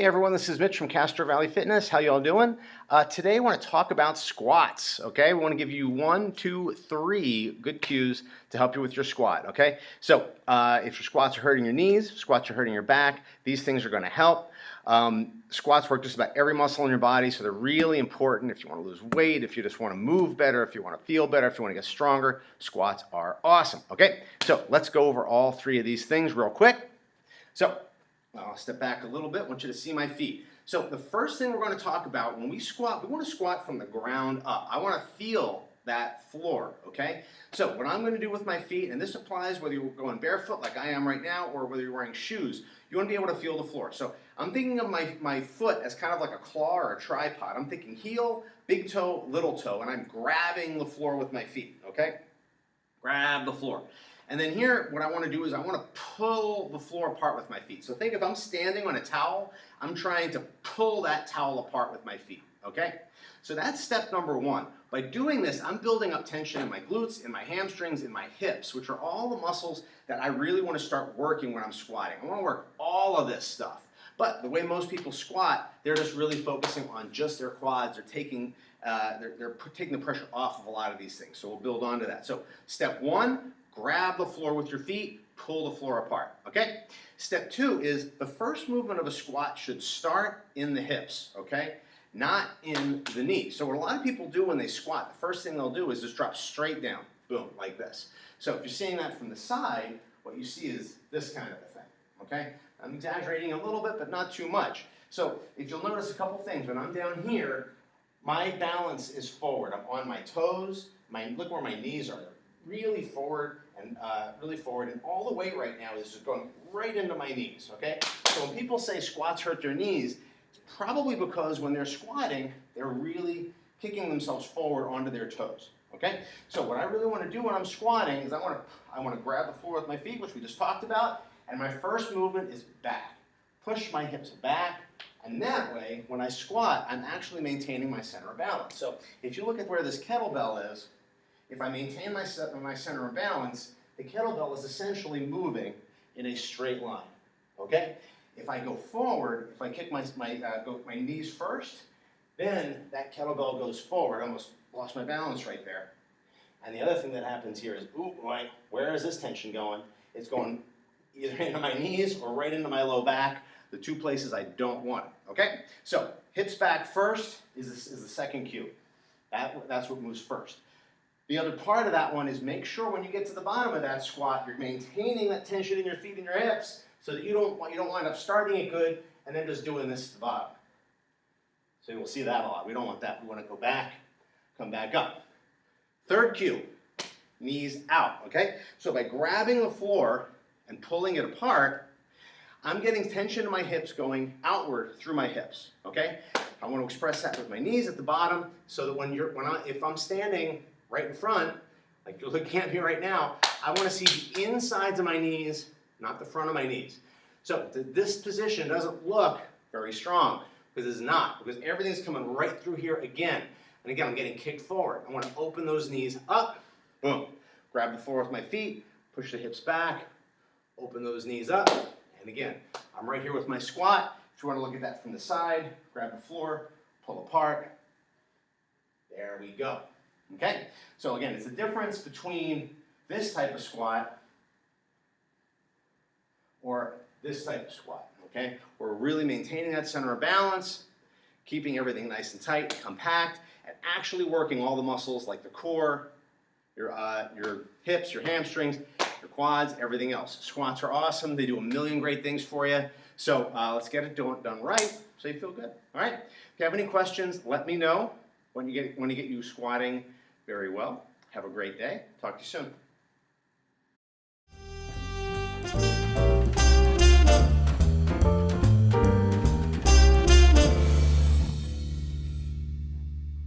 Hey everyone, this is Mitch from Castro Valley Fitness. How y'all doing? Today I want to talk about squats, okay? We want to give you 1, 2, 3 good cues to help you with your squat, okay? So if your squats are hurting your knees, squats are hurting your back, these things are going to help. Squats work just about every muscle in your body, so they're really important if you want to lose weight, if you just want to move better, if you want to feel better, if you want to get stronger. Squats are awesome, okay? So let's go over all 3 of these things real quick. So I'll step back a little bit. I want you to see my feet. So the first thing we're going to talk about when we squat, we want to squat from the ground up. I want to feel that floor, okay? So what I'm going to do with my feet, and this applies whether you're going barefoot like I am right now or whether you're wearing shoes, you want to be able to feel the floor. So I'm thinking of my foot as kind of like a claw or a tripod. I'm thinking heel, big toe, little toe, and I'm grabbing the floor with my feet, okay? Grab the floor. And then here, what I want to do is I want to pull the floor apart with my feet. So think if I'm standing on a towel, I'm trying to pull that towel apart with my feet, okay? So that's step number 1. By doing this, I'm building up tension in my glutes, in my hamstrings, in my hips, which are all the muscles that I really want to start working when I'm squatting. I want to work all of this stuff. But the way most people squat, they're just really focusing on just their quads. They're taking the pressure off of a lot of these things. So we'll build onto that. So step 1, grab the floor with your feet, pull the floor apart, okay? Step 2 is the first movement of a squat should start in the hips, okay? Not in the knees. So what a lot of people do when they squat, the first thing they'll do is just drop straight down, boom, like this. So if you're seeing that from the side, what you see is this kind of a thing, okay? I'm exaggerating a little bit, but not too much. So if you'll notice a couple things, when I'm down here, my balance is forward. I'm on my toes. Look where my knees are. They're really forward and all the weight right now is just going right into my knees, okay? So when people say squats hurt their knees, it's probably because when they're squatting, they're really kicking themselves forward onto their toes, okay? So what I really want to do when I'm squatting is I want to grab the floor with my feet, which we just talked about, and my first movement is back. Push my hips back, and that way, when I squat, I'm actually maintaining my center of balance. So if you look at where this kettlebell is, if I maintain my center of balance, the kettlebell is essentially moving in a straight line, okay? If I go forward, if I kick my knees first, then that kettlebell goes forward. I almost lost my balance right there. And the other thing that happens here is, ooh, boy, where is this tension going? It's going either into my knees or right into my low back, the 2 places I don't want it, okay? So hips back first is the second cue. That's what moves first. The other part of that one is make sure when you get to the bottom of that squat, you're maintaining that tension in your feet and your hips so that you don't wind up starting it good and then just doing this to the bottom. So you'll see that a lot. We don't want that. We want to go back, come back up. Third cue, knees out, okay? So by grabbing the floor and pulling it apart, I'm getting tension in my hips going outward through my hips, okay? I want to express that with my knees at the bottom so that if I'm standing right in front, like you're looking at me right now, I want to see the insides of my knees, not the front of my knees. So this position doesn't look very strong because it's not, because everything's coming right through here again. And again, I'm getting kicked forward. I want to open those knees up, boom. Grab the floor with my feet, push the hips back, open those knees up. And again, I'm right here with my squat. If you want to look at that from the side, grab the floor, pull apart. There we go. Okay? So again, it's the difference between this type of squat or this type of squat. Okay? We're really maintaining that center of balance, keeping everything nice and tight, compact, and actually working all the muscles like the core, your hips, your hamstrings, your quads, everything else. Squats are awesome. They do a million great things for you. So let's get it done right so you feel good. All right? If you have any questions, let me know. When you get you squatting very well. Have a great day. Talk to you soon.